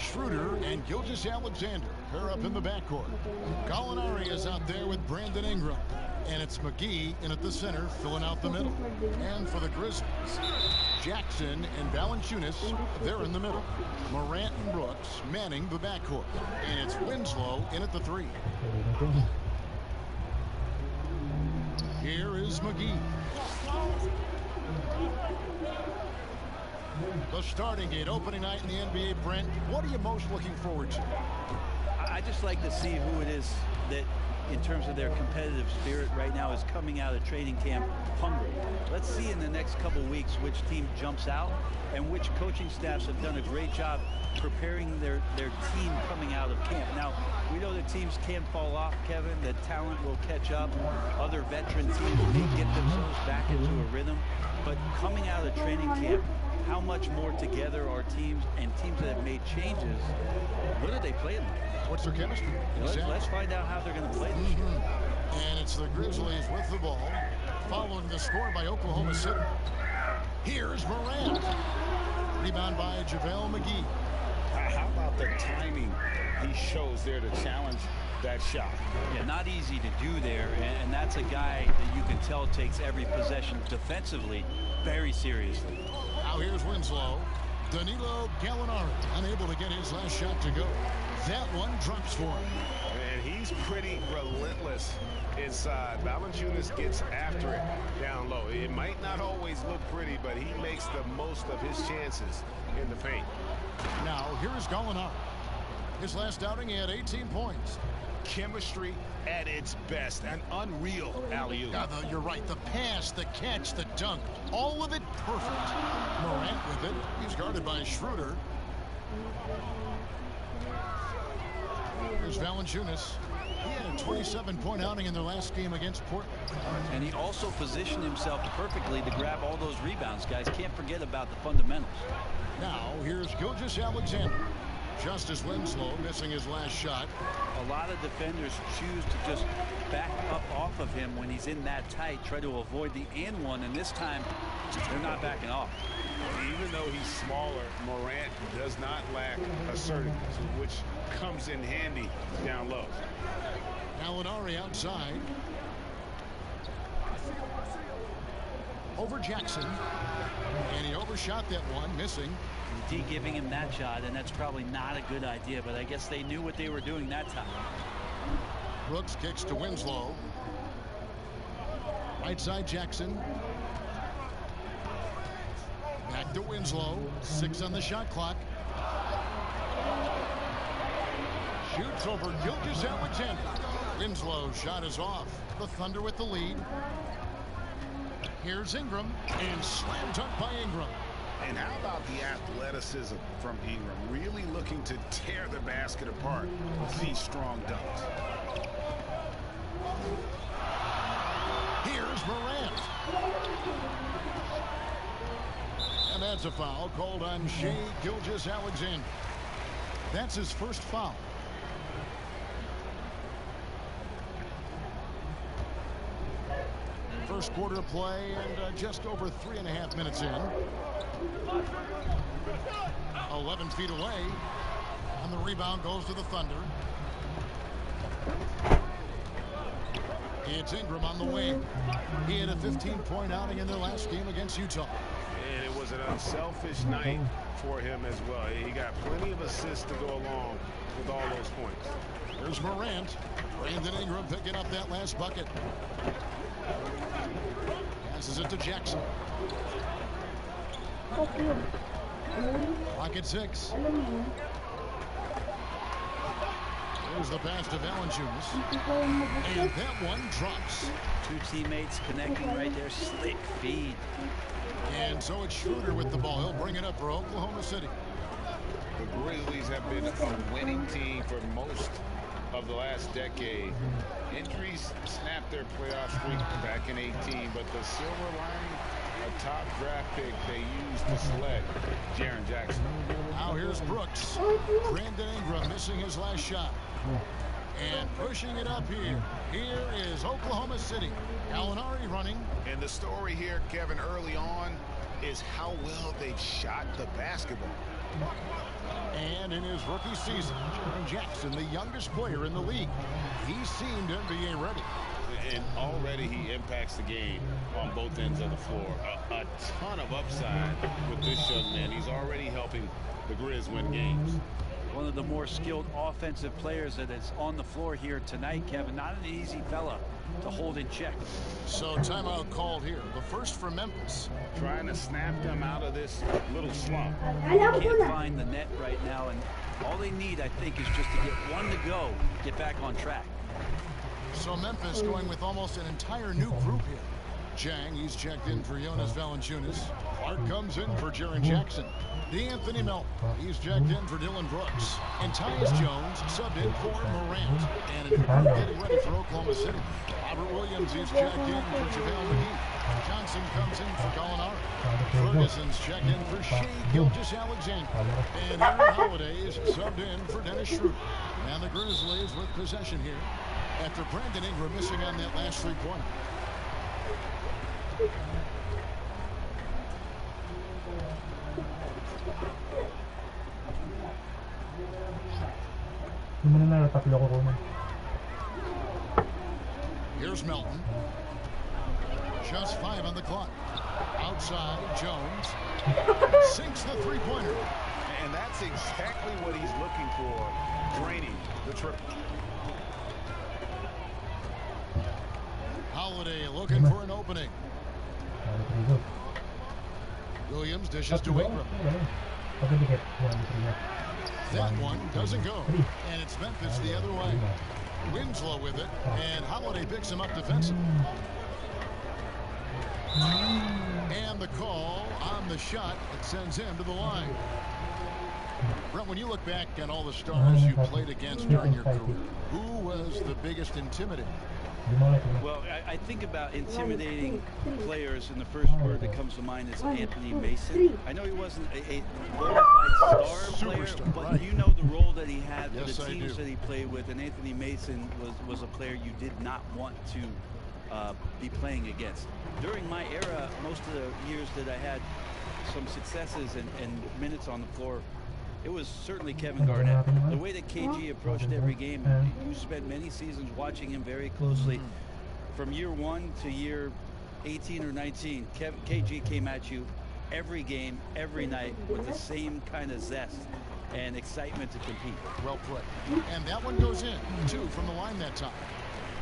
Schroeder and Gilgeous-Alexander pair up in the backcourt. Gallinari is out there with Brandon Ingram. And it's McGee in at the center, filling out the middle. And for the Grizzlies, Jackson and Valanciunas, they're in the middle. Morant and Brooks manning the backcourt. And it's Winslow in at the 3. Here is McGee. The starting gate, opening night in the NBA, Brent. What are you most looking forward to? I just like to see who it is that, in terms of their competitive spirit right now, is coming out of training camp hungry. Let's see in the next couple weeks which team jumps out and which coaching staffs have done a great job preparing their team coming out of camp. Now, we know that teams can fall off, Kevin. The talent will catch up. Other veteran teams may get themselves back into a rhythm. But coming out of training camp, how much more together are teams, and teams that have made changes, what are they playing like? What's their chemistry? Let's find out how they're going to play this year. And it's the Grizzlies with the ball, following the score by Oklahoma City. Here's Morant. Rebound by JaVale McGee. How about the timing he shows there to challenge that shot? Yeah, not easy to do there, and that's a guy that you can tell takes every possession defensively very seriously. Now here's Winslow. Danilo Gallinari unable to get his last shot to go. That one drops for him. And he's pretty relentless inside. Valanciunas gets after it down low. It might not always look pretty, but he makes the most of his chances in the paint. Now here's Gallinari. His last outing, he had 18 points. Chemistry at its best. An unreal alley-oop. Yeah, you're right. The pass, the catch, the dunk, all of it perfect. Morant with it. He's guarded by Schroeder. Here's Valanciunas. He had a 27-point outing in their last game against Portland. And he also positioned himself perfectly to grab all those rebounds, guys. Can't forget about the fundamentals. Now here's Gilgeous-Alexander. Justice Winslow missing his last shot. A lot of defenders choose to just back up off of him when he's in that tight, try to avoid the and one, and this time they're not backing off. Even though he's smaller, Morant does not lack assertiveness, which comes in handy down low. Gallinari outside. Over Jackson. And he overshot that one, missing. D giving him that shot, and that's probably not a good idea, but I guess they knew what they were doing that time. Brooks kicks to Winslow. Right side Jackson. Back to Winslow. 6 on the shot clock. Shoots over Gilgeous-Alexander. Winslow's shot is off. The Thunder with the lead. Here's Ingram, and slam dunk by Ingram. And how about the athleticism from Ingram? Really looking to tear the basket apart with these strong dunks. Here's Morant. And that's a foul called on Shai Gilgeous-Alexander. That's his first foul. First quarter of play, and just over 3.5 minutes in. 11 feet away, and the rebound goes to the Thunder. It's Ingram on the wing. He had a 15-point outing in their last game against Utah. And it was an unselfish night for him as well. He got plenty of assists to go along with all those points. There's Morant. Brandon Ingram picking up that last bucket. Passes it to Jackson. Clock at 6. There's the pass to Valanciunas. And that one drops. Two teammates connecting right there. Slick feed. And so it's Schroeder with the ball. He'll bring it up for Oklahoma City. The Grizzlies have been a winning team for most of the last decade. Injuries snapped their playoff streak back in 18, but the silver lining, a top draft pick they used to select Jaren Jackson. Now here's Brooks. Brandon Ingram missing his last shot. And pushing it up here. Here is Oklahoma City. Gallinari running. And the story here, Kevin, early on is how well they've shot the basketball. And in his rookie season, Jaren Jackson, the youngest player in the league, he seemed NBA ready. And already he impacts the game on both ends of the floor. A ton of upside with this young man. He's already helping the Grizz win games. One of the more skilled offensive players that is on the floor here tonight, Kevin. Not an easy fella to hold in check. So timeout called here. The first for Memphis. Trying to snap them out of this little slump. Can't find the net right now, and all they need, I think, is just to get one to go, get back on track. So Memphis going with almost an entire new group here. Jang, he's checked in for Jonas Valanciunas. Clark comes in for Jaren Jackson. D'Anthony Melton, he's checked in for Dylan Brooks. And Tyus Jones subbed in for Morant. And an improvement getting ready for Oklahoma City. Robert Williams, he's checked in for JaVale McGee. Johnson comes in for Gallinari. Ferguson's checked in for Shai Gilgeous-Alexander. And Aaron Holiday is subbed in for Dennis Schroeder. And the Grizzlies with possession here after Brandon Ingram missing on that last three-pointer. Here's Melton. Just 5 on the clock. Outside, Jones sinks the three-pointer. And that's exactly what he's looking for, draining the triple. Holiday looking for an opening. Williams dishes to Ingram. That one doesn't go. And it's Memphis the other way. Winslow with it. And Holiday picks him up defensively. And the call on the shot that sends him to the line. Brent, when you look back at all the stars you played against during your career, who was the biggest intimidator? Well, I think about intimidating players, and the first word that comes to mind is Anthony Mason. I know he wasn't a bona fide star player, but you know the role that he had for the teams that he played with, and Anthony Mason was a player you did not want to be playing against. During my era, most of the years that I had some successes and minutes on the floor, it was certainly Kevin Garnett. The way that KG approached every game, you spent many seasons watching him very closely. From year 1 to year 18 or 19, KG came at you every game, every night with the same kind of zest and excitement to compete. Well put. And that one goes in, 2 from the line that time.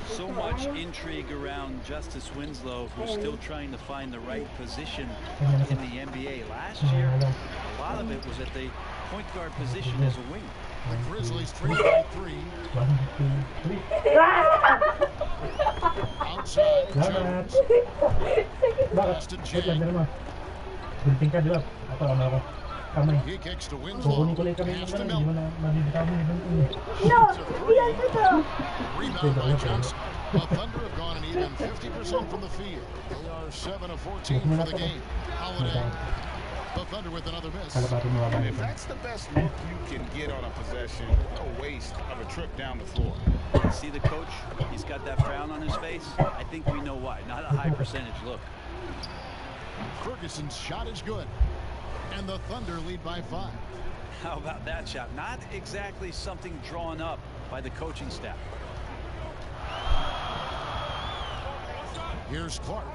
So much intrigue around Justice Winslow, who's still trying to find the right position in the NBA. Last year, a lot of it was at the point guard position as a wing. The Grizzlies 3 by 3. Outside, Jones. Pass to Jang. He kicks to Winslow. Pass to Melton. Rebound by Johnson. The Thunder have gone an even 50% from the field. They are 7 of 14 for the game. Holiday. The Thunder with another miss. And if that's the best look you can get on a possession, a waste of a trip down the floor. See the coach? He's got that frown on his face. I think we know why. Not a high percentage look. Ferguson's shot is good. And the Thunder lead by 5. How about that shot? Not exactly something drawn up by the coaching staff. Here's Clark.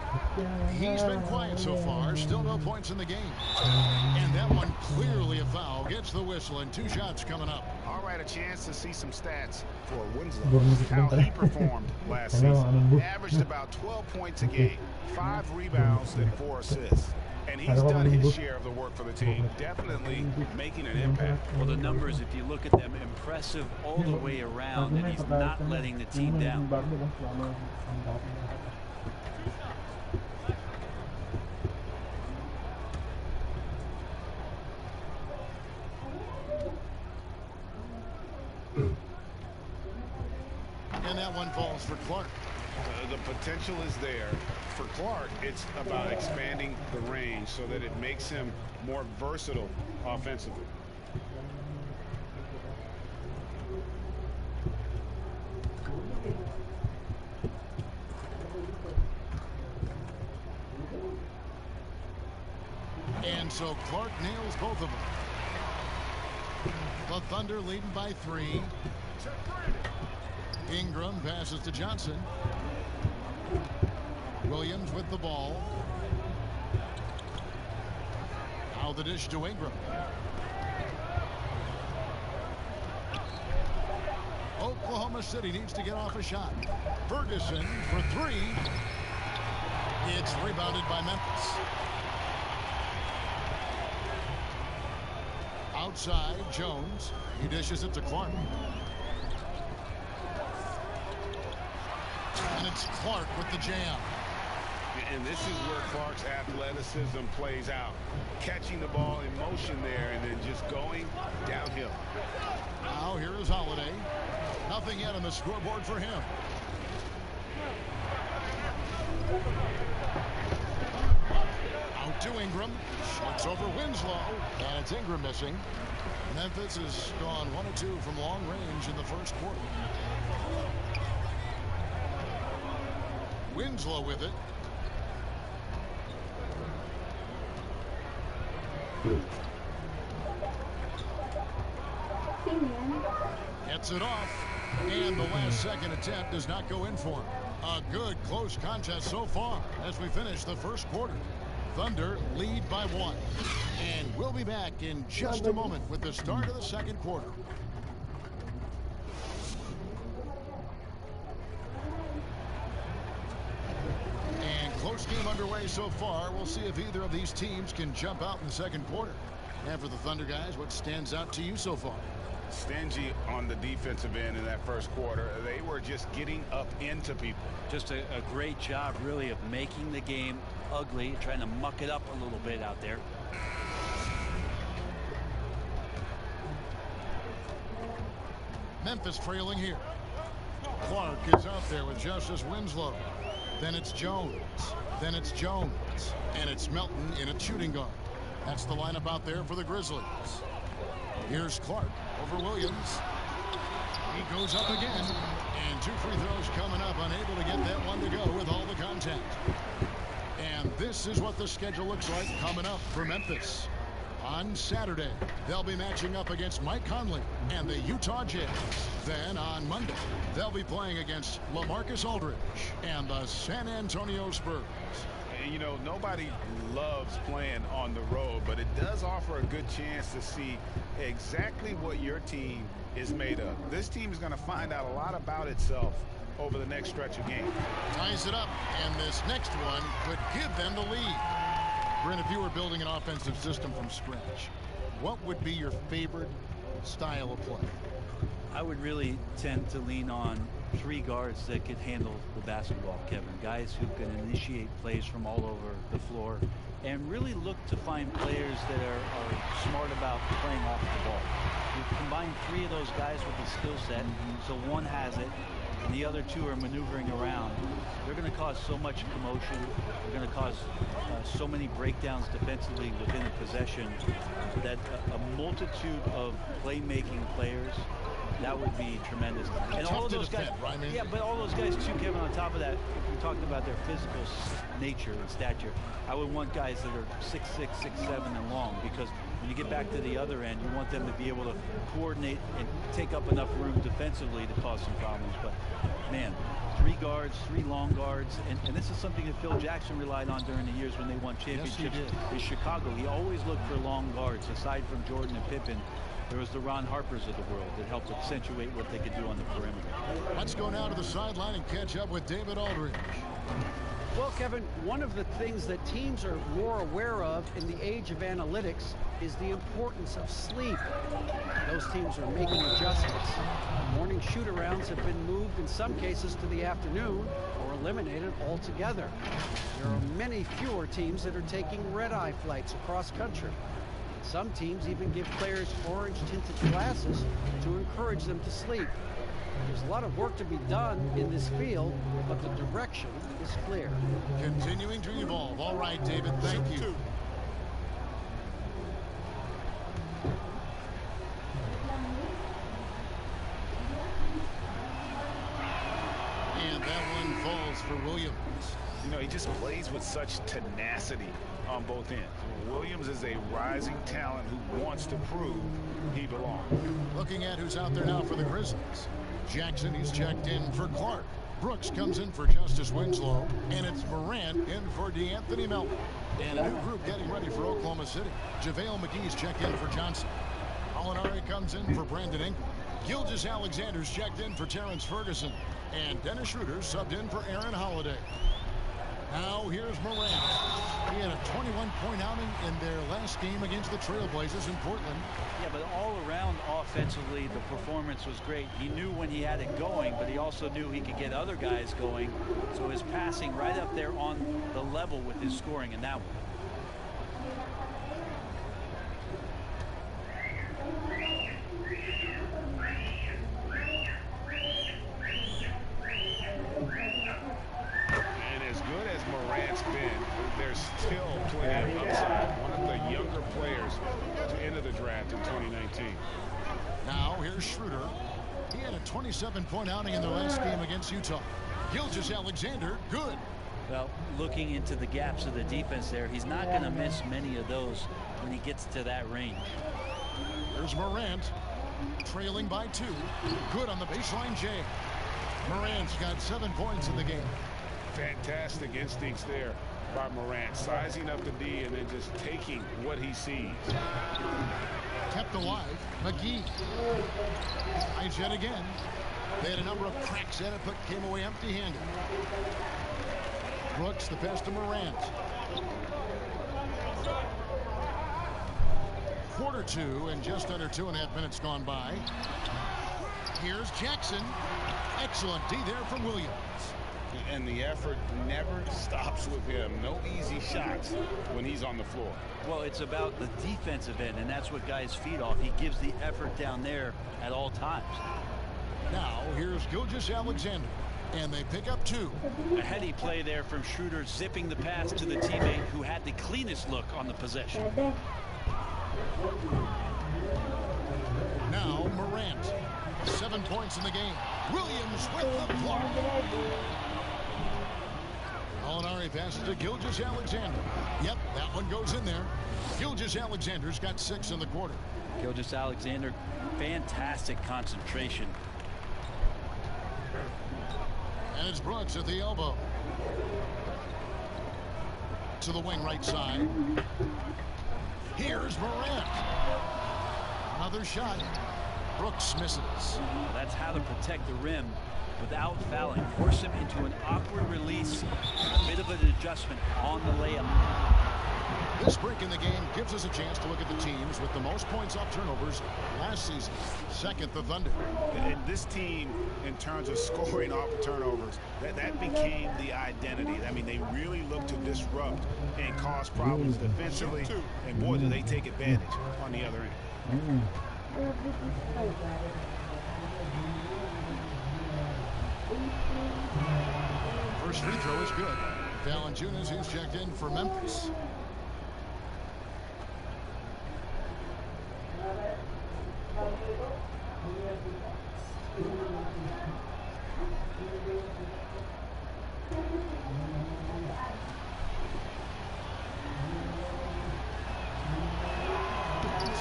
He's been quiet so far. Still no points in the game. And that one clearly a foul. Gets the whistle, and 2 shots coming up. All right, a chance to see some stats for Winslow. How he performed last season. Averaged about 12 points a game, 5 rebounds, and 4 assists. And he's done his share of the work for the team, definitely making an impact. Well, the numbers, if you look at them, impressive all the way around, and he's not letting the team down. And that one falls for Clark. The potential is there. For Clark, it's about expanding the range so that it makes him more versatile offensively. And so Clark nails both of them. The Thunder leading by 3. Ingram passes to Johnson. Williams with the ball. Now the dish to Ingram. Oklahoma City needs to get off a shot. Ferguson for 3. It's rebounded by Memphis. Outside, Jones. He dishes it to Clark. And it's Clark with the jam. And this is where Clark's athleticism plays out. Catching the ball in motion there and then just going downhill. Now here is Holiday. Nothing yet on the scoreboard for him. Out to Ingram. Shoots over Winslow. And it's Ingram missing. Memphis has gone 1 of 2 from long range in the first quarter. Winslow with it. Gets it off. And the last second attempt does not go in for him. A good close contest so far as we finish the first quarter. Thunder lead by 1. And we'll be back in just a moment with the start of the second quarter. And close game underway so far. We'll see if either of these teams can jump out in the second quarter. And for the Thunder guys, what stands out to you so far? Stingy on the defensive end in that first quarter. They were just getting up into people. Just a great job, really, of making the game ugly, trying to muck it up a little bit out there. Memphis trailing here. Clark is out there with Justice Winslow. Then it's Jones. Then it's Jones. And it's Melton in a shooting guard. That's the lineup out there for the Grizzlies. Here's Clark over Williams. He goes up again. And 2 free throws coming up. Unable to get that one to go with all the contact. And this is what the schedule looks like coming up for Memphis. On Saturday, they'll be matching up against Mike Conley and the Utah Jazz. Then on Monday, they'll be playing against LaMarcus Aldridge and the San Antonio Spurs. You know, nobody loves playing on the road, but it does offer a good chance to see exactly what your team is made of. This team is going to find out a lot about itself over the next stretch of games. Ties it up, and this next one could give them the lead. Brent, if you were building an offensive system from scratch, what would be your favorite style of play? I would really tend to lean on 3 guards that could handle the basketball, Kevin. Guys who can initiate plays from all over the floor and really look to find players that are smart about playing off the ball. You combine 3 of those guys with the skill set, so one has it, and the other 2 are maneuvering around. They're going to cause so much commotion. They're going to cause so many breakdowns defensively within a possession that a multitude of playmaking players, that would be tremendous. And all of those guys, yeah, but all those guys too, Kevin, on top of that, if we talked about their physical nature and stature, I would want guys that are 6'6", 6'7", and long, because when you get back to the other end, you want them to be able to coordinate and take up enough room defensively to cause some problems. But man, 3 guards, 3 long guards, and this is something that Phil Jackson relied on during the years when they won championships in Chicago. He always looked for long guards. Aside from Jordan and Pippen, there was the Ron Harpers of the world that helped accentuate what they could do on the perimeter. Let's go now to the sideline and catch up with David Aldridge. Well, Kevin, one of the things that teams are more aware of in the age of analytics is the importance of sleep. Those teams are making adjustments. Morning shoot-arounds have been moved in some cases to the afternoon or eliminated altogether. There are many fewer teams that are taking red-eye flights across country. Some teams even give players orange-tinted glasses to encourage them to sleep. There's a lot of work to be done in this field, but the direction is clear. Continuing to evolve. All right, David, thank you. And that one falls for Williams. You know, he just plays with such tenacity on both ends. Williams is a rising talent who wants to prove he belongs. Looking at who's out there now for the Grizzlies. Jackson, he's checked in for Clark. Brooks comes in for Justice Winslow. And it's Morant in for DeAnthony Melton. And a new group getting ready for Oklahoma City. JaVale McGee's checked in for Johnson. Gallinari comes in for Brandon Ingram. Gilgeous-Alexander's checked in for Terrence Ferguson. And Dennis Schroeder subbed in for Aaron Holiday. Now here's Morant. He had a 21-point outing in their last game against the Trailblazers in Portland. Yeah, but all around offensively, the performance was great. He knew when he had it going, but he also knew he could get other guys going. So his passing right up there on the level with his scoring in that one. Still playing upside. One of the younger players to enter the draft in 2019. Now here's Schroeder. He had a 27-point outing in their last game against Utah. Gilgeous-Alexander, good. Well, looking into the gaps of the defense there, he's not going to miss many of those when he gets to that range. Here's Morant, trailing by 2. Good on the baseline, Jay. Morant's got 7 points in the game. Fantastic instincts there by Morant, sizing up the D and then just taking what he sees. Kept alive, McGee. Tries yet again. They had a number of cracks at it, but came away empty-handed. Brooks, the pass to Morant. Quarter 2 and just under 2.5 minutes gone by. Here's Jackson. Excellent D there from Williams. And the effort never stops with him. No easy shots when he's on the floor. Well, it's about the defensive end, and that's what guys feed off. He gives the effort down there at all times. Now, here's Gilgeous-Alexander, and they pick up 2. A heady play there from Schroeder, zipping the pass to the teammate who had the cleanest look on the possession. Now, Morant. 7 points in the game. Williams with the block. Gallinari passes to Gilgeous-Alexander. Yep, that one goes in there. Gilgeous-Alexander's got 6 in the quarter. Gilgeous-Alexander, fantastic concentration. And it's Brooks at the elbow. To the wing right side. Here's Morant. Another shot. Brooks misses. That's how to protect the rim without fouling. Force him into an awkward release. A bit of an adjustment on the layup. This break in the game gives us a chance to look at the teams with the most points off turnovers last season. Second, the Thunder. And this team, in terms of scoring off of turnovers, that became the identity. I mean, they really look to disrupt and cause problems defensively. And boy, do they take advantage on the other end. First free throw is good. Valanciunas, who's checked in for Memphis.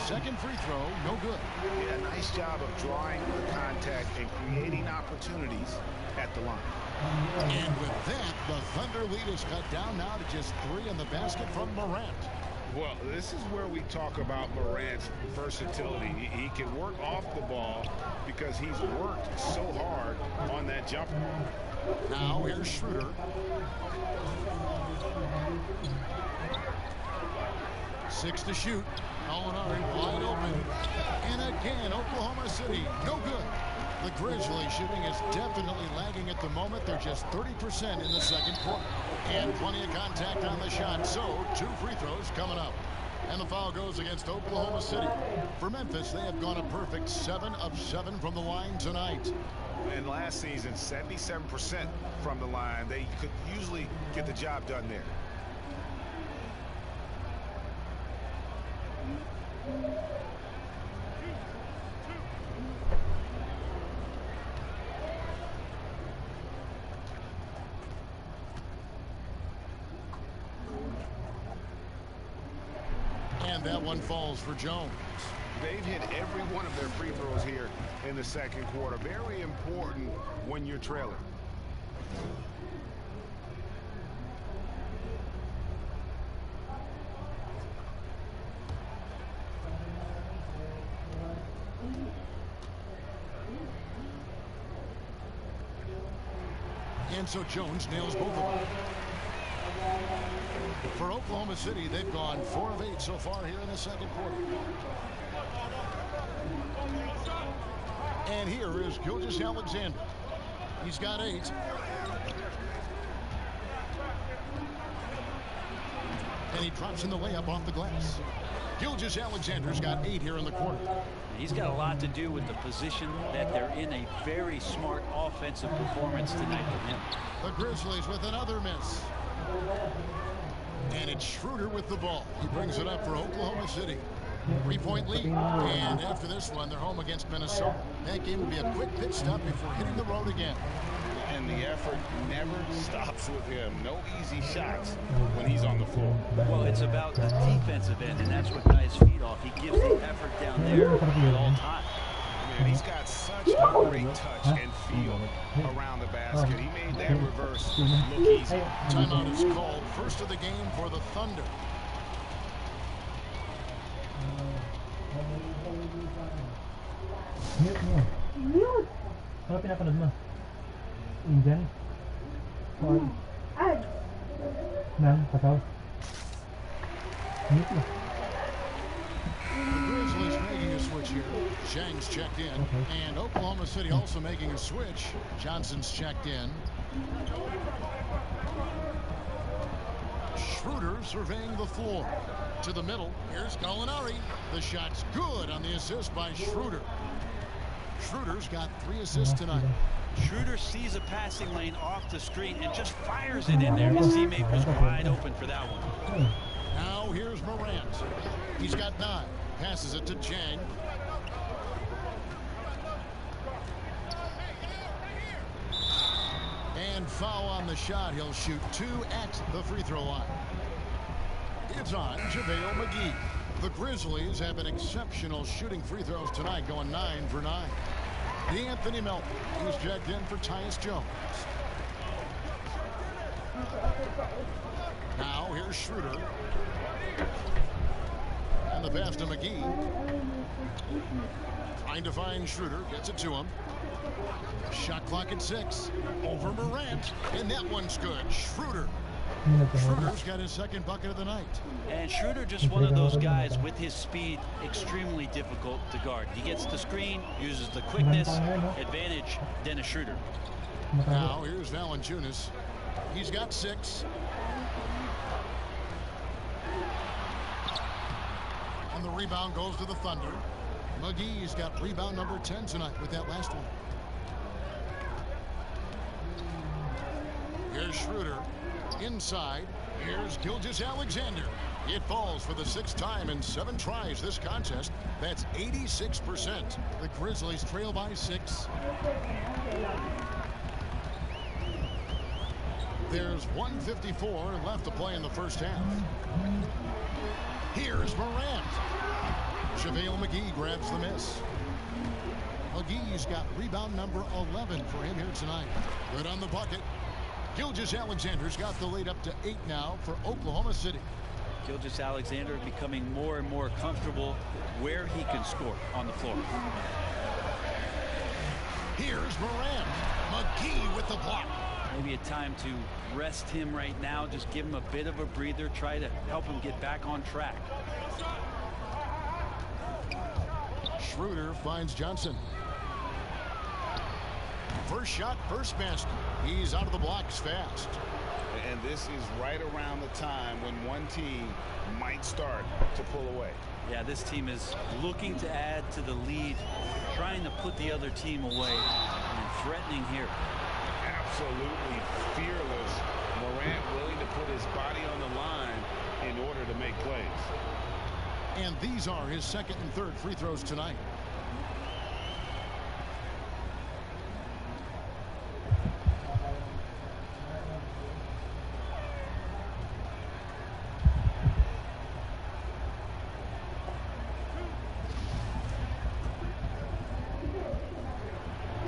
Second free throw, no good. Yeah, nice job of drawing the contact and creating opportunities at the line. And with that, the Thunder lead is cut down now to just 3 in the basket from Morant. Well, this is where we talk about Morant's versatility. He can work off the ball because he's worked so hard on that jumper. Now here's Schroeder. Six to shoot. Gallinari wide open. And again, Oklahoma City, no good. The Grizzlies shooting is definitely lagging at the moment. They're just 30% in the second quarter. And plenty of contact on the shot. So 2 free throws coming up. And the foul goes against Oklahoma City. For Memphis, they have gone a perfect 7 of 7 from the line tonight. And last season, 77% from the line. They could usually get the job done there. that one falls for Jones. They've hit every one of their free throws here in the second quarter. Very important when you're trailing. And so Jones nails both of them. For Oklahoma City, they've gone 4 of 8 so far here in the second quarter. And here is Gilgeous-Alexander. He's got 8. And he drops in the layup off the glass. Gilgeous-Alexander's got 8 here in the quarter. He's got a lot to do with the position that they're in. A very smart offensive performance tonight from him. The Grizzlies with another miss. And it's Schroeder with the ball. He brings it up for Oklahoma City. 3-point lead. And after this one, they're home against Minnesota. That game will be a quick pit stop before hitting the road again. And the effort never stops with him. No easy shots when he's on the floor. Well, it's about the defensive end, and that's what guys feed off. He gives the effort down there at all times. Man, he's got such a great touch and feel around the basket. He made that reverse look easy. Timeout is called. First of the game for the Thunder. Kalau pinapanood mo? Indian? Or? Nang, kataw? Mute mo. The Grizzlies making a switch here. Shang's checked in. And Oklahoma City also making a switch. Johnson's checked in. Schroeder surveying the floor. To the middle. Here's Gallinari. The shot's good on the assist by Schroeder. Schroeder's got 3 assists tonight. Schroeder sees a passing lane off the screen and just fires it in there. His teammate was wide open for that one. Now here's Morant. He's got 9. Passes it to Chang. And foul on the shot. He'll shoot 2 at the free throw line. It's on JaVale McGee. The Grizzlies have an exceptional shooting free throws tonight, going 9 for 9. D'Anthony Melton, he's checked in for Tyus Jones. Now here's Schroeder. And the pass to McGee. Trying to find Schroeder, gets it to him. Shot clock at 6. Over Morant, and that one's good. Schroeder. Schroeder's got his second bucket of the night. And Schroeder just one of those guys with his speed extremely difficult to guard. He gets the screen, uses the quickness, advantage, Dennis Schroeder. Now here's Valanciunas. He's got 6. And the rebound goes to the Thunder. McGee's got rebound number 10 tonight with that last one. Here's Schroeder. Inside, here's Gilgeous-Alexander. It falls for the 6th time in 7 tries this contest. That's 86%. The Grizzlies trail by 6. There's 1:54 left to play in the first half. Here's Morant. JaVale McGee grabs the miss. McGee's got rebound number 11 for him here tonight. Good on the bucket. Gilgeous-Alexander's got the lead up to 8 now for Oklahoma City. Gilgeous-Alexander becoming more and more comfortable where he can score on the floor. Here's Morant. McGee with the block. Maybe a time to rest him right now. Just give him a bit of a breather. Try to help him get back on track. Schroeder finds Johnson. First shot, first basket. He's out of the blocks fast. And this is right around the time when one team might start to pull away. Yeah, this team is looking to add to the lead, trying to put the other team away, and threatening here. Absolutely fearless. Morant willing to put his body on the line in order to make plays. And these are his second and third free throws tonight.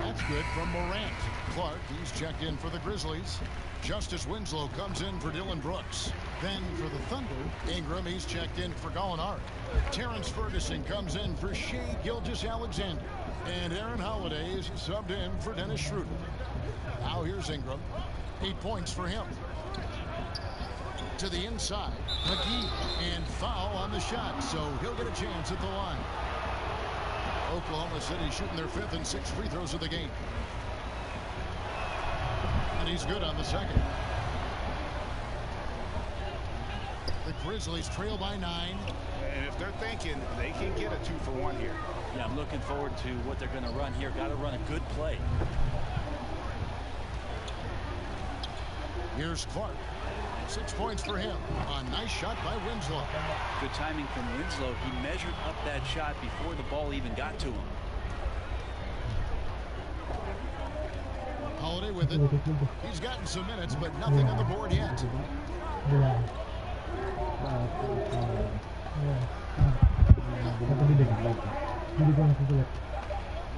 That's good from Morant. Clark, he's checked in for the Grizzlies. Justice Winslow comes in for Dylan Brooks. Then for the Thunder, Ingram, he's checked in for Gallinari. Terrence Ferguson comes in for Shai Gilgeous-Alexander. And Aaron Holiday is subbed in for Dennis Schroeder. Now here's Ingram. 8 points for him. To the inside, McGee, and foul on the shot, so he'll get a chance at the line. Oklahoma City shooting their 5th and 6th free throws of the game. And he's good on the second. The Grizzlies trail by 9. And if they're thinking they can get a 2-for-1 here. Yeah, I'm looking forward to what they're going to run here. Got to run a good play. Here's Clark. 6 points for him. A nice shot by Winslow. Good timing from Winslow. He measured up that shot before the ball even got to him. Holiday with it. He's gotten some minutes, but nothing on the board yet.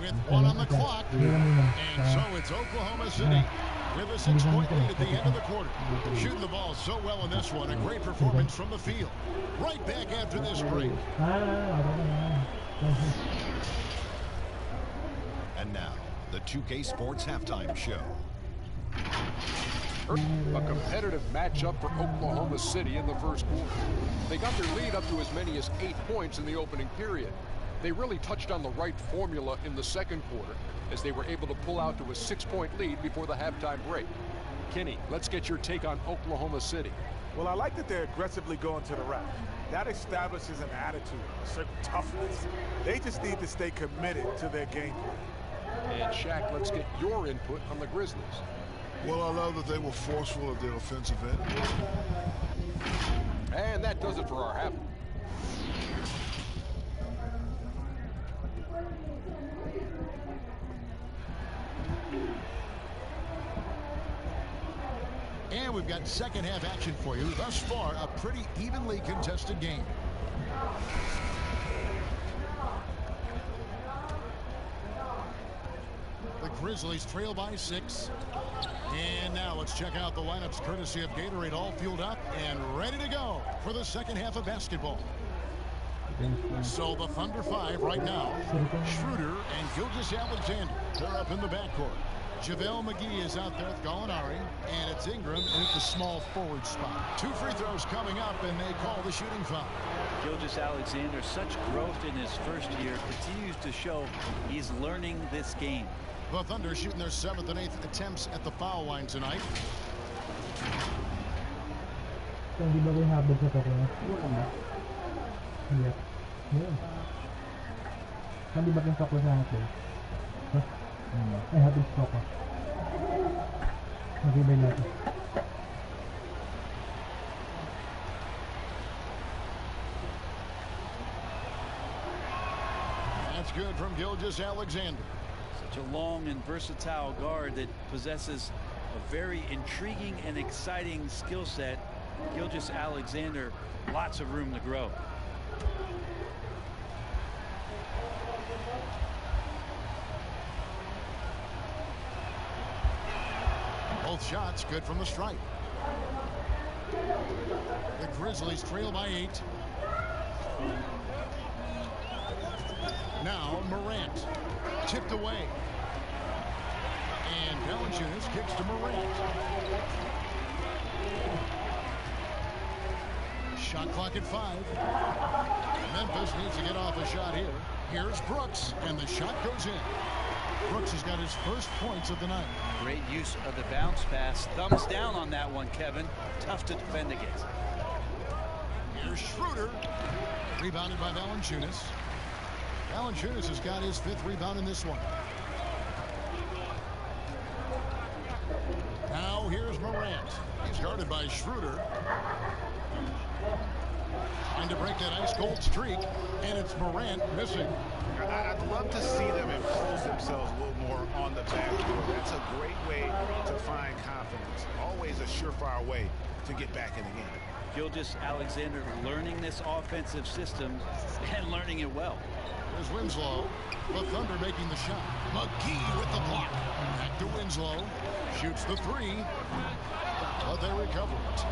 With 1 on the clock. And so it's Oklahoma City with a 6-point lead at the end of the quarter. Shooting the ball so well in this one. A great performance from the field. Right back after this break. And now, the 2K Sports Halftime Show. A competitive matchup for Oklahoma City in the first quarter. They got their lead up to as many as 8 points in the opening period. They really touched on the right formula in the second quarter as they were able to pull out to a 6-point lead before the halftime break. Kenny, let's get your take on Oklahoma City. Well, I like that they're aggressively going to the rack. That establishes an attitude, a certain toughness. They just need to stay committed to their game plan. And Shaq, let's get your input on the Grizzlies. Well, I love that they were forceful at their offensive end. And that does it for our half. And we've got second half action for you. Thus far, a pretty evenly contested game. The Grizzlies trail by 6. And now let's check out the lineups courtesy of Gatorade, all fueled up and ready to go for the second half of basketball. So the Thunder 5 right now. Schroeder and Gilgeous-Alexander, they're up in the backcourt. JaVale McGee is out there with Gallinari, and it's Ingram in at the small forward spot. 2 free throws coming up, and they call the shooting foul. Gilgeous-Alexander, such growth in his first year, continues to show he's learning this game. The Thunder shooting their 7th and 8th attempts at the foul line tonight. That's good from Gilgeous-Alexander. Such a long and versatile guard that possesses a very intriguing and exciting skill set. Gilgeous-Alexander, lots of room to grow. Both shots good from the stripe. The Grizzlies trail by 8. Now Morant. Tipped away. And Valanciunas kicks to Morant. Shot clock at 5. Memphis needs to get off a shot here. Here's Brooks, and the shot goes in. Brooks has got his first points of the night. Great use of the bounce pass. Thumbs down on that one, Kevin. Tough to defend against. Here's Schroeder. Rebounded by Valanciunas. Valanciunas has got his 5th rebound in this one. Now here's Morant. He's guarded by Schroeder. Trying to break that ice-cold streak, and it's Morant missing. I'd love to see them impose themselves a little more on the backcourt. That's a great way to find confidence. Always a surefire way to get back in the game. Gilgeous-Alexander learning this offensive system and learning it well. There's Winslow. The Thunder making the shot. McGee with the block. Back to Winslow. Shoots the three. But they recover it.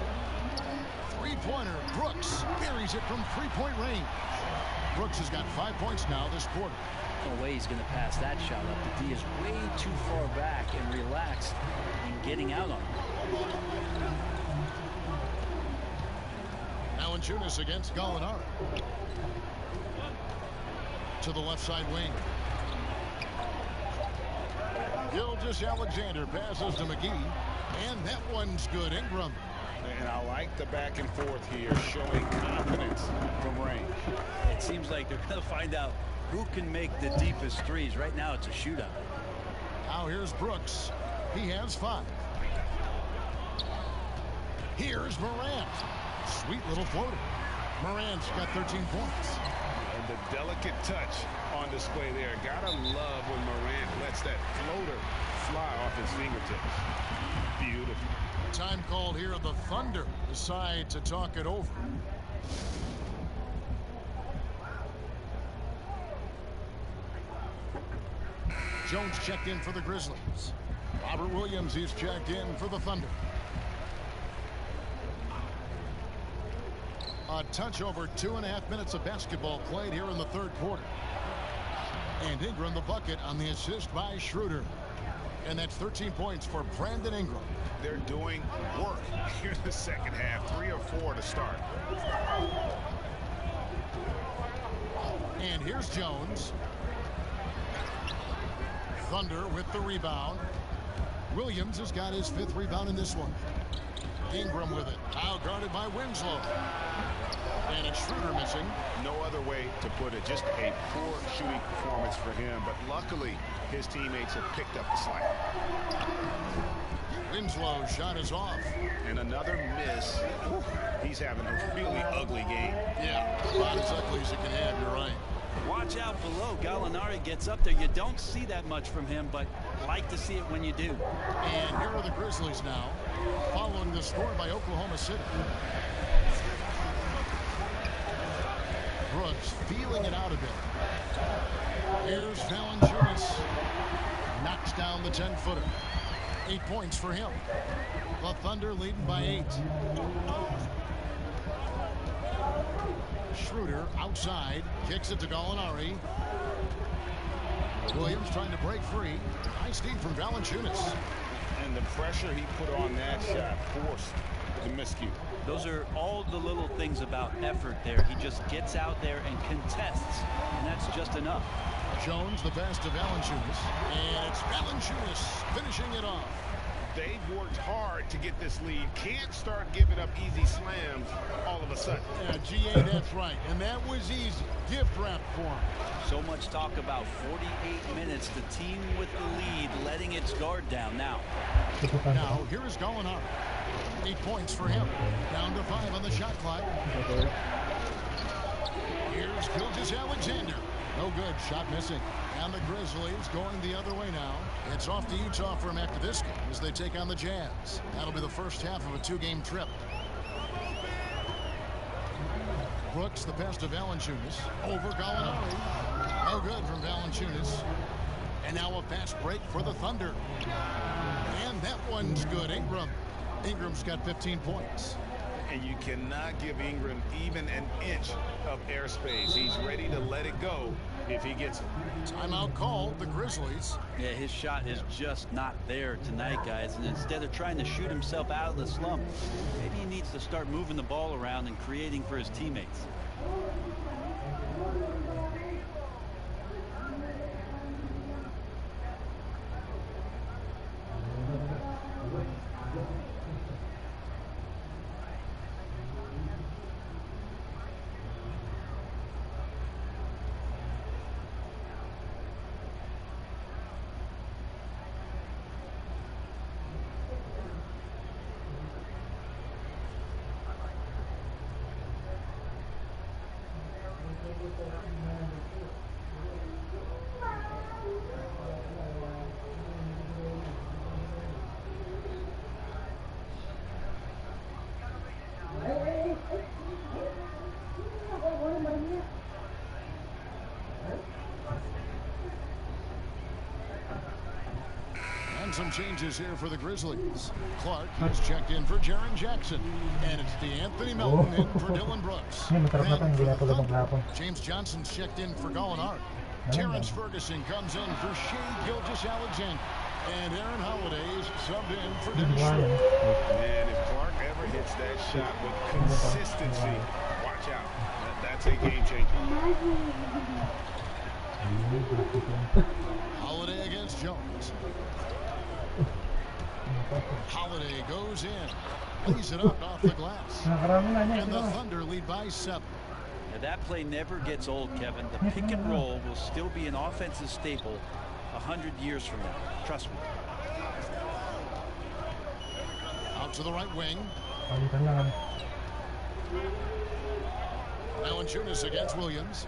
Three-pointer. Brooks buries it from three-point range. Brooks has got 5 points now this quarter. No way he's going to pass that shot up. The D is way too far back and relaxed in getting out on it. Valanciunas against Gallinari. To the left side wing. Gilgeous-Alexander passes to McGee. And that one's good. Ingram. And I like the back and forth here, showing confidence from range. It seems like they're going to find out who can make the deepest threes. Right now it's a shootout. Now here's Brooks. He has 5. Here's Morant. Sweet little floater. Morant's got 13 points. And the delicate touch on display there. Gotta love when Morant lets that floater fly off his fingertips. Beautiful. Time called here. The Thunder decide to talk it over. Jones checked in for the Grizzlies. Robert Williams is checked in for the Thunder. A touch over 2.5 minutes of basketball played here in the third quarter. And Ingram the bucket on the assist by Schroeder. And that's 13 points for Brandon Ingram. They're doing work here in the second half. 3 or 4 to start. And here's Jones. Thunder with the rebound. Williams has got his 5th rebound in this one. Ingram with it. Now guarded by Winslow. And it's Schroeder missing. No other way to put it. Just a poor shooting performance for him. But luckily, his teammates have picked up the slack. Winslow's shot is off. And another miss. He's having a really ugly game. Yeah, about as ugly as it can have. You're right. Watch out below. Gallinari gets up there. You don't see that much from him, but like to see it when you do. And here are the Grizzlies now, following the score by Oklahoma City. Brooks feeling it out a bit. Here's Valanciunas. Knocks down the 10-footer. 8 points for him. The Thunder leading by 8. Schroeder outside. Kicks it to Gallinari. Williams trying to break free. Nice deep from Valanciunas. And the pressure he put on that shot forced the miscue. Those are all the little things about effort there. He just gets out there and contests, and that's just enough. Jones the pass to Valanciunas, and it's Valanciunas finishing it off. They've worked hard to get this lead. Can't start giving up easy slams all of a sudden. Yeah, GA, that's right. And that was easy. Gift wrap for him. So much talk about 48 minutes. The team with the lead letting its guard down now. Now, here is Gallinari. 8 points for him. Down to 5 on the shot clock. Here's Gilgeous-Alexander. No good. Shot missing. And the Grizzlies going the other way now. It's off to Utah for him after this game as they take on the Jazz. That'll be the first half of a 2-game trip. Brooks the pass to Valanciunas. Over Gallinari. No good from Valanciunas. And now a fast break for the Thunder. And that one's good. Ingram's got 15 points. And you cannot give Ingram even an inch of airspace. He's ready to let it go if he gets it. Timeout called, the Grizzlies. Yeah, his shot is just not there tonight, guys. And instead of trying to shoot himself out of the slump, maybe he needs to start moving the ball around and creating for his teammates. some changes here for the Grizzlies. Clark has checked in for Jaren Jackson. And it's DeAnthony Melton in for Dylan Brooks. Then for the Thunder, James Johnson's checked in for Gallinari. Terrence Ferguson comes in for Shai Gilgeous-Alexander. And Aaron Holiday is subbed in for Dennis Schroeder. And if Clark ever hits that shot with consistency, watch out. That's a game changer. Holiday against Jones. Holiday goes in. Lays it up off the glass. And the Thunder lead by 7. Now that play never gets old, Kevin. The pick and roll will still be an offensive staple 100 years from now. Trust me. Out to the right wing. Valanciunas against Williams.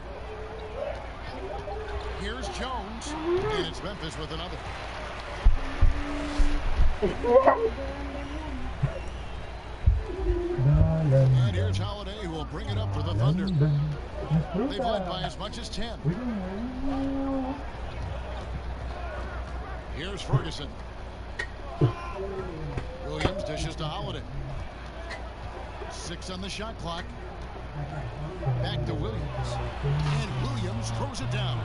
Here's Jones. And it's Memphis with another. And here's Holiday, who will bring it up for the Thunder. They've led by as much as 10. Here's Ferguson. Williams dishes to Holiday. 6 on the shot clock. Back to Williams. And Williams throws it down.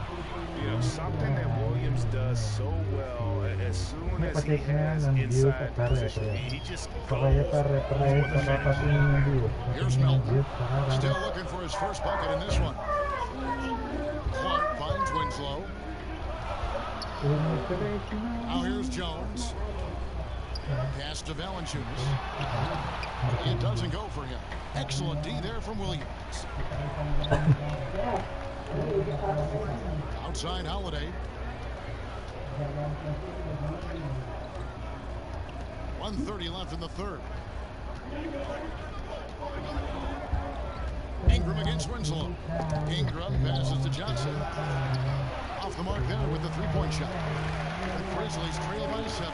You know, something that Williams does so well, as soon as he has inside position, he just goes for the finish. Here's Melton. Still looking for his first bucket in this one. Clark finds Winslow. Now here's Jones. Pass to Valanciunas. It doesn't go for him. Excellent D there from Williams. Outside Holiday. 1:30 left in the third. Ingram against Winslow. Ingram passes to Johnson. Off the mark there with the three-point shot. The Grizzlies trail by 7.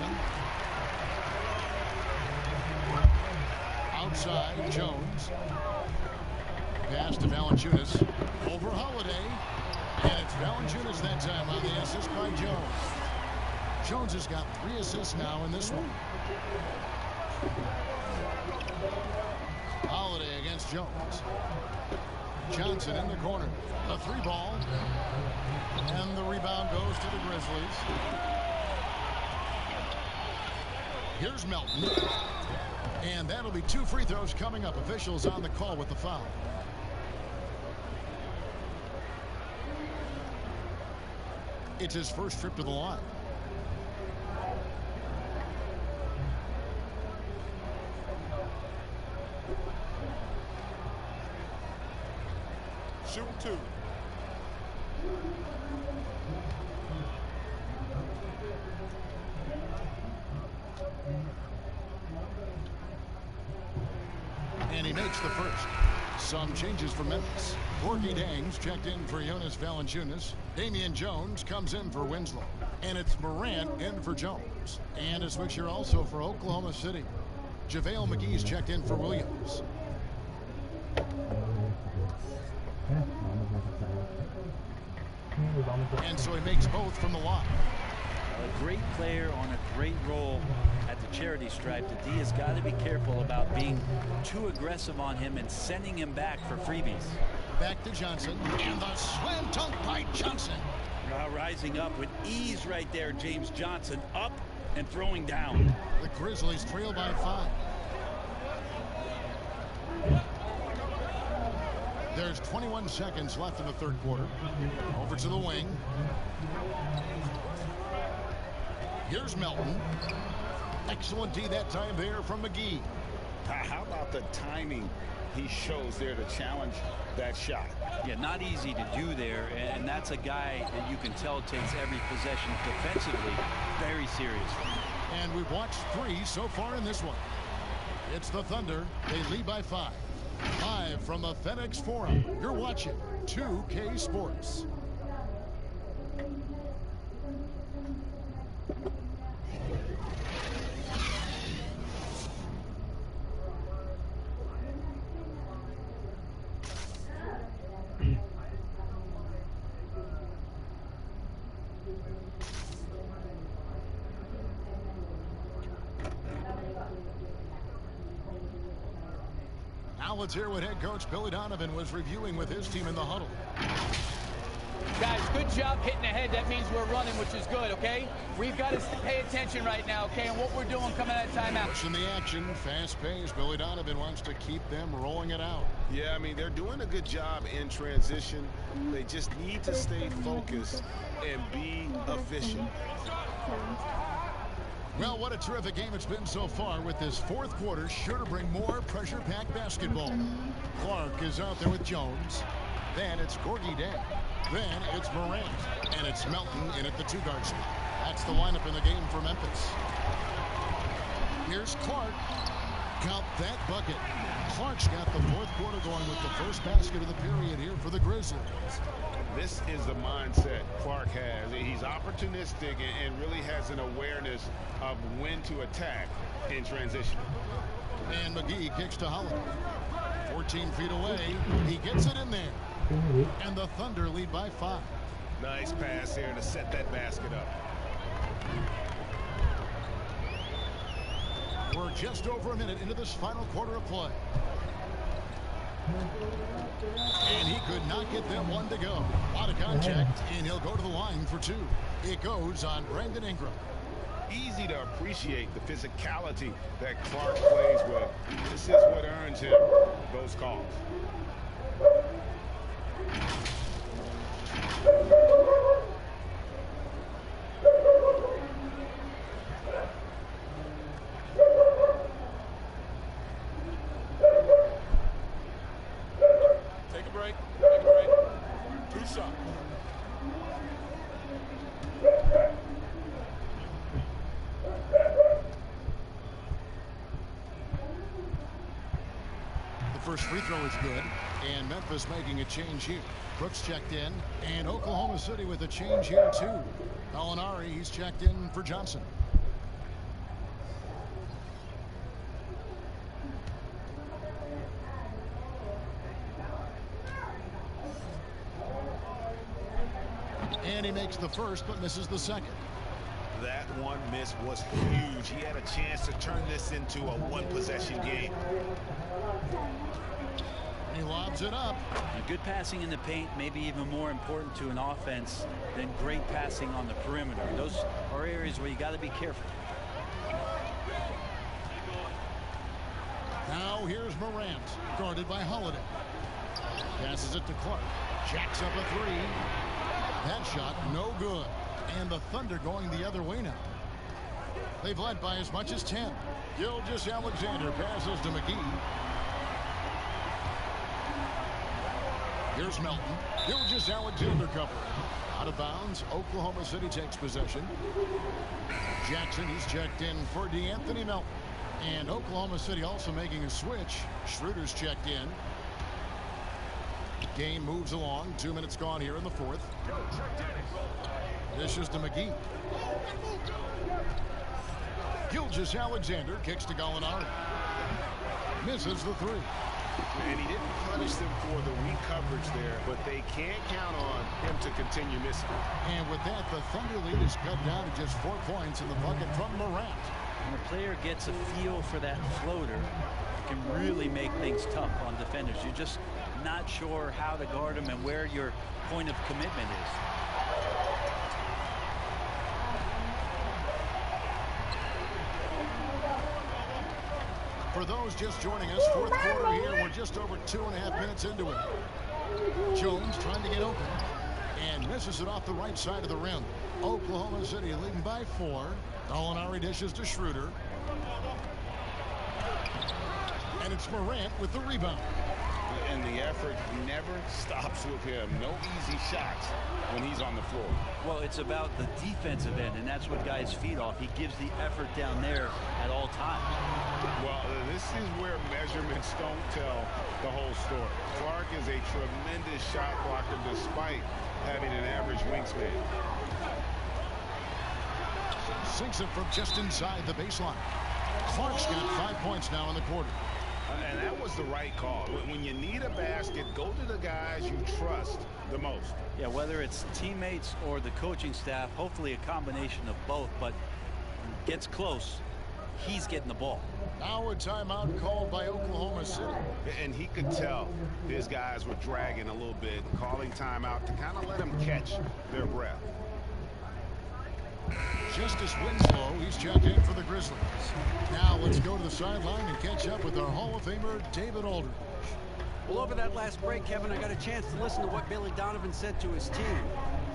Outside, Jones. Pass to Valanciunas. Over Holiday. And it's Valanciunas that time on the assist by Jones. Jones has got 3 assists now in this one. Holiday against Jones. Johnson in the corner. The 3-ball. And the rebound goes to the Grizzlies. Here's Melton. And that'll be 2 free throws coming up. Officials on the call with the foul. It's his first trip to the line. Shoot 2. And he makes the first. Some changes for Memphis. Gorgie Dangs checked in for Jonas Valanciunas. Damian Jones comes in for Winslow. And it's Morant in for Jones. And a switch here also for Oklahoma City. JaVale McGee's checked in for Williams. And so he makes both from the line. A great player on a great role at the charity stripe. The D has got to be careful about being too aggressive on him and sending him back for freebies. Back to Johnson. And the slam dunk by Johnson. Rising up with ease right there, James Johnson. Up and throwing down. The Grizzlies trail by 5. There's 21 seconds left in the third quarter. Over to the wing. Here's Melton. Excellent D that time there from McGee. How about the timing he shows there to challenge that shot? Yeah, not easy to do there, and that's a guy that you can tell takes every possession defensively very seriously. And we've watched 3 so far in this one. It's the Thunder. They lead by 5. Live from the FedEx Forum, you're watching 2K Sports. Now let's hear what head coach Billy Donovan was reviewing with his team in the huddle. Guys, good job hitting ahead. That means we're running, which is good, okay? We've got to pay attention right now, okay, and what we're doing coming out of timeout. Pushing the action, fast pace. Billy Donovan wants to keep them rolling it out. Yeah, I mean, they're doing a good job in transition. They just need to stay focused and be efficient. Well, what a terrific game it's been so far, with this fourth quarter sure to bring more pressure-packed basketball. Clark is out there with Jones. Then it's Gorgie Day. Then it's Morant. And it's Melton in at the two-guard spot. That's the lineup in the game for Memphis. Here's Clark. Count that bucket. Clark's got the fourth quarter going with the first basket of the period here for the Grizzlies. This is the mindset Clark has. He's opportunistic and really has an awareness of when to attack in transition. And McGee kicks to Holiday. 14 feet away. He gets it in there. And the Thunder lead by 5. Nice pass here to set that basket up. We're just over a minute into this final quarter of play. And he could not get them one to go. Out of contact, and he'll go to the line for 2. It goes on Brandon Ingram. Easy to appreciate the physicality that Clark plays with. This is what earns him those calls. Take a break. Take a break. 2 shots. The first free throw is good, and Memphis making a change here. Brooks checked in, and Oklahoma City with a change here too. Gallinari, he's checked in for Johnson. And he makes the first, but misses the second. That one miss was huge. He had a chance to turn this into a one-possession game. He lobs it up. And good passing in the paint may be even more important to an offense than great passing on the perimeter. Those are areas where you got to be careful. Now here's Morant, guarded by Holiday. Passes it to Clark. Jacks up a 3. That shot no good. And the Thunder going the other way now. They've led by as much as 10. Gilgeous-Alexander passes to McGee. Here's Melton. Gilgeous-Alexander covering. Out of bounds. Oklahoma City takes possession. Jackson, he's checked in for DeAnthony Melton. And Oklahoma City also making a switch. Schroeder's checked in. Game moves along. 2 minutes gone here in the fourth. This is to McGee. Gilgeous-Alexander kicks to Gallinari. Misses the 3. And he didn't punish them for the weak coverage there, but they can't count on him to continue missing. And with that, the Thunder lead is cut down to just 4 points in the bucket from Morant. When a player gets a feel for that floater, it can really make things tough on defenders. You're just not sure how to guard him and where your point of commitment is. For those just joining us, fourth quarter here, we're just over 2.5 minutes into it. Jones trying to get open and misses it off the right side of the rim. Oklahoma City leading by 4. Gallinari dishes to Schroeder. And it's Morant with the rebound. And the effort never stops with him. No easy shots when he's on the floor. Well, it's about the defensive end, and that's what guys feed off. He gives the effort down there at all times. Well, this is where measurements don't tell the whole story. Clark is a tremendous shot blocker despite having an average wingspan. Sinks it from just inside the baseline. Clark's got 5 points now in the quarter. And that was the right call. When you need a basket, go to the guys you trust the most. Yeah, whether it's teammates or the coaching staff, hopefully a combination of both, but gets close he's getting the ball. Now a timeout called by Oklahoma City. And he could tell his guys were dragging a little bit, calling timeout to kind of let them catch their breath. Justice Winslow, he's checked in for the Grizzlies. Now let's go to the sideline and catch up with our Hall of Famer, David Aldridge. Well, over that last break, Kevin, I got a chance to listen to what Billy Donovan said to his team.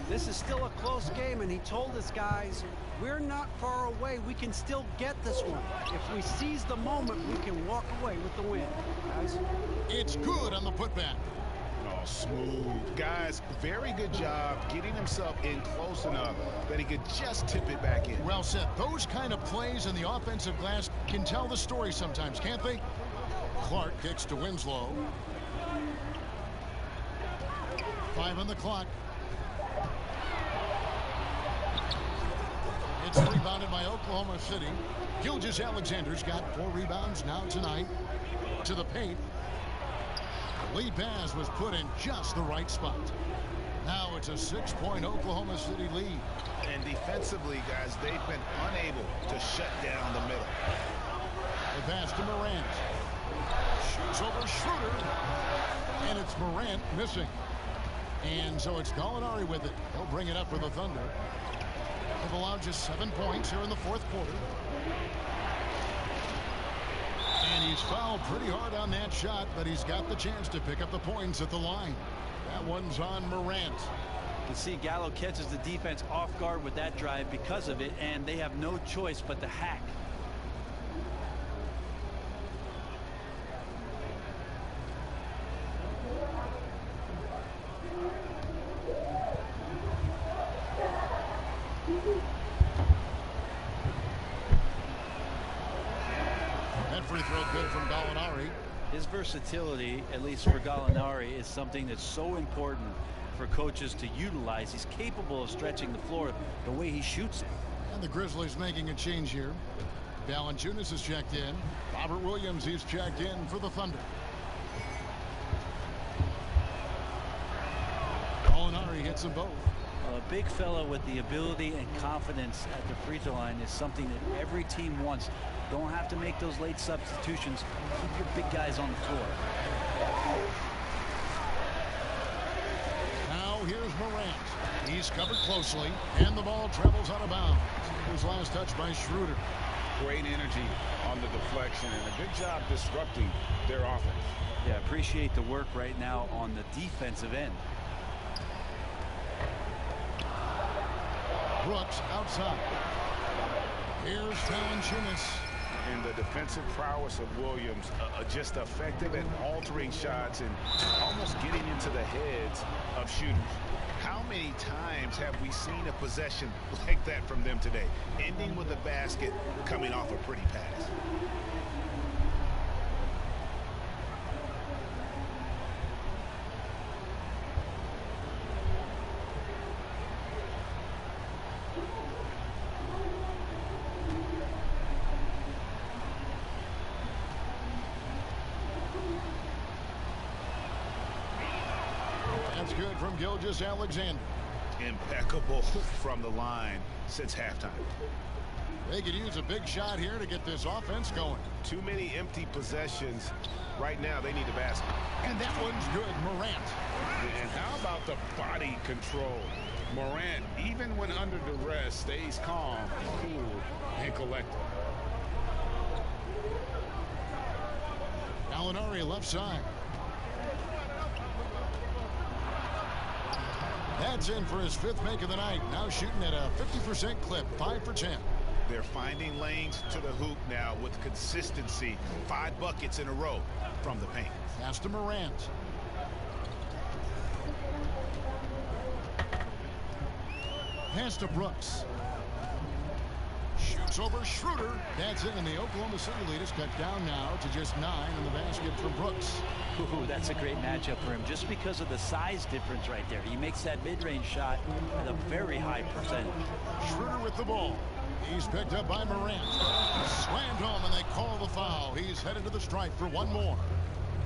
This is still a close game, and he told his guys, we're not far away. We can still get this one. If we seize the moment, we can walk away with the win. Guys? It's good on the putback. Oh, smooth. Guys, very good job getting himself in close enough that he could just tip it back in. Well said. Those kind of plays in the offensive glass can tell the story sometimes, can't they? Clark kicks to Winslow. 5 on the clock. It's rebounded by Oklahoma City. Gilgeous-Alexander's got 4 rebounds now tonight. To the paint. The lead pass was put in just the right spot. Now it's a 6-point Oklahoma City lead. And defensively, guys, they've been unable to shut down the middle. The pass to Morant. Shoots over Schroeder. And it's Morant missing. And so it's Gallinari with it. He'll bring it up for the Thunder. They've allowed just 7 points here in the 4th quarter. And he's fouled pretty hard on that shot, but he's got the chance to pick up the points at the line. That one's on Morant. You see Gallo catches the defense off guard with that drive because of it, and they have no choice but to hack. Free throw good from Gallinari. His versatility, at least for Gallinari, is something that's so important for coaches to utilize. He's capable of stretching the floor the way he shoots it. And the Grizzlies making a change here. Valanciunas is checked in. Robert Williams, he's checked in for the Thunder. Gallinari hits them both. A big fella with the ability and confidence at the free throw line is something that every team wants. Don't have to make those late substitutions. Keep your big guys on the floor. Now here's Morant. He's covered closely, and the ball travels out of bounds. His last touch by Schroeder. Great energy on the deflection and a good job disrupting their offense. Yeah, appreciate the work right now on the defensive end. Brooks outside. Here's Valanciunas. And the defensive prowess of Williams, just effective at altering shots and almost getting into the heads of shooters. How many times have we seen a possession like that from them today, ending with a basket coming off a pretty pass? That's good from Gilgeous-Alexander. Impeccable from the line since halftime. They could use a big shot here to get this offense going. Too many empty possessions. Right now, they need a basket. And that one's good, Morant. And how about the body control? Morant, even when under duress, stays calm, cool, and collected. Gallinari left side. That's in for his 5th make of the night. Now shooting at a 50% clip, 5 for 10. They're finding lanes to the hoop now with consistency. 5 buckets in a row from the paint. Pass to Morant. Pass to Brooks. Shoots over Schroeder. That's in, and the Oklahoma City lead is cut down now to just 9 in the basket for Brooks. Ooh, that's a great matchup for him just because of the size difference right there. He makes that mid-range shot at a very high percentage. Schroeder with the ball. He's picked up by Morant. Slammed home, and they call the foul. He's headed to the stripe for one more.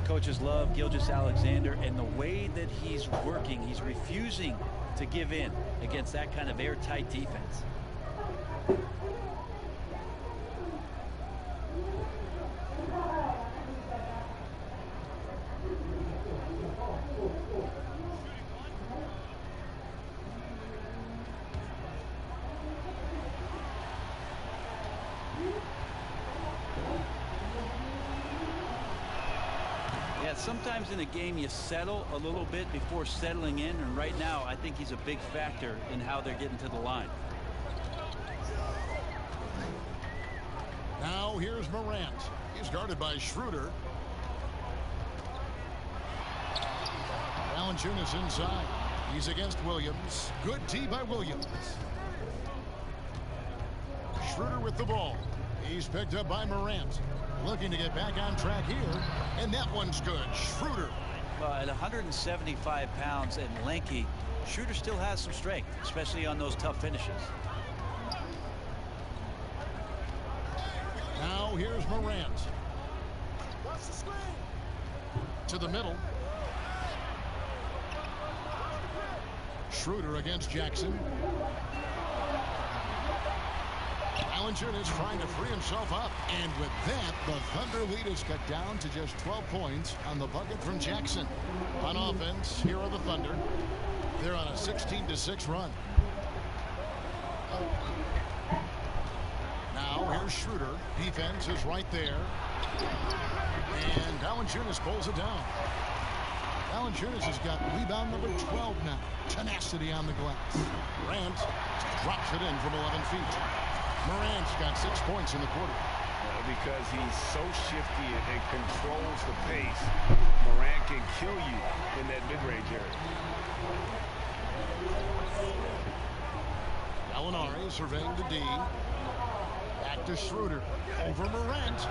Coaches love Gilgeous-Alexander, and the way that he's working, he's refusing to give in against that kind of airtight defense. sometimes in a game you settle a little bit before settling in, and right now I think he's a big factor in how they're getting to the line. Now here's Morant. He's guarded by Schroeder. Valanciunas inside. He's against Williams. Good D by Williams. Schroeder with the ball. He's picked up by Morant. Looking to get back on track here. And that one's good. Schroeder. Well, at 175 pounds and lanky, Schroeder still has some strength, especially on those tough finishes. Now here's Morant. To the middle. Schroeder against Jackson. Valanciunas trying to free himself up. And with that, the Thunder lead is cut down to just 12 points on the bucket from Jackson. On offense, here are the Thunder. They're on a 16-6 run. Now here's Schroeder. Defense is right there. And Valanciunas pulls it down. Valanciunas has got rebound number 12 now. Tenacity on the glass. Morant drops it in from 11 feet. Morant's got 6 points in the quarter. Because he's so shifty and controls the pace, Morant can kill you in that mid-range area. Gallinari surveying the D. Back to Schroeder. Over Morant.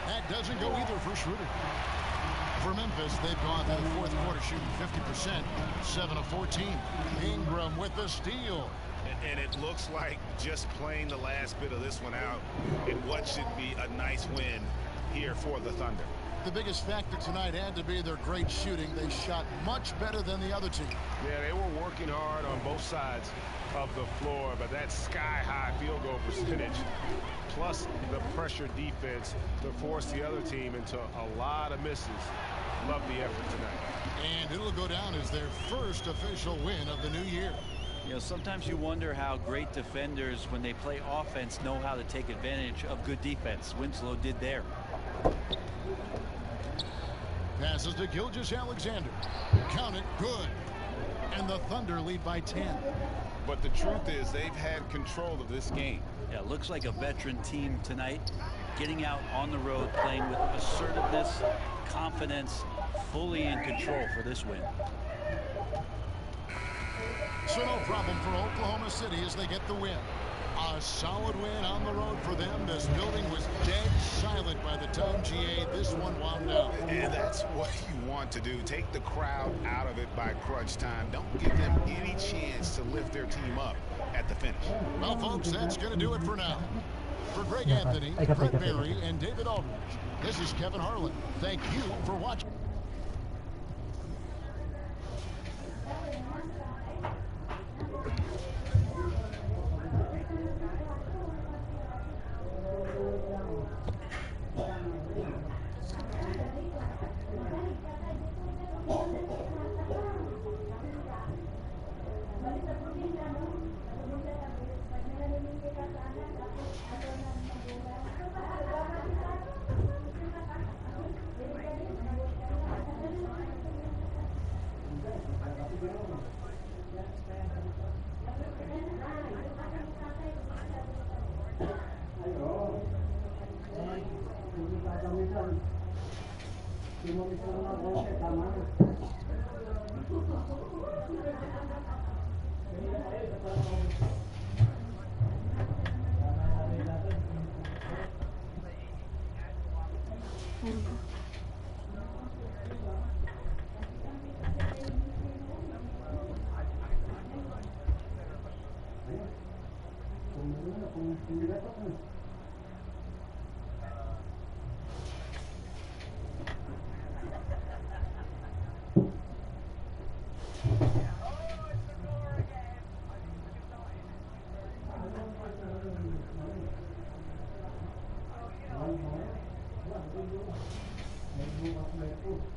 That doesn't go either for Schroeder. For Memphis, they've gone through the fourth quarter shooting 50%, 7 of 14. Ingram with the steal. And it looks like just playing the last bit of this one out in what should be a nice win here for the Thunder. The biggest factor tonight had to be their great shooting. They shot much better than the other team. Yeah, they were working hard on both sides of the floor, but that sky-high field goal percentage plus the pressure defense to force the other team into a lot of misses. Love the effort tonight. And it'll go down as their first official win of the new year. You know, sometimes you wonder how great defenders, when they play offense, know how to take advantage of good defense. Winslow did there. Passes to Gilgeous-Alexander. Count it, good. And the Thunder lead by 10. But the truth is they've had control of this game. Yeah, looks like a veteran team tonight, getting out on the road, playing with assertiveness, confidence, fully in control for this win. So no problem for Oklahoma City as they get the win. A solid win on the road for them. This building was dead silent by the time GA this one wound down. And that's what you want to do. Take the crowd out of it by crunch time. Don't give them any chance to lift their team up at the finish. Well, folks, that's going to do it for now. For Greg Anthony, Brett Berry, and David Aldridge, this is Kevin Harlan. Thank you for watching. Thank you.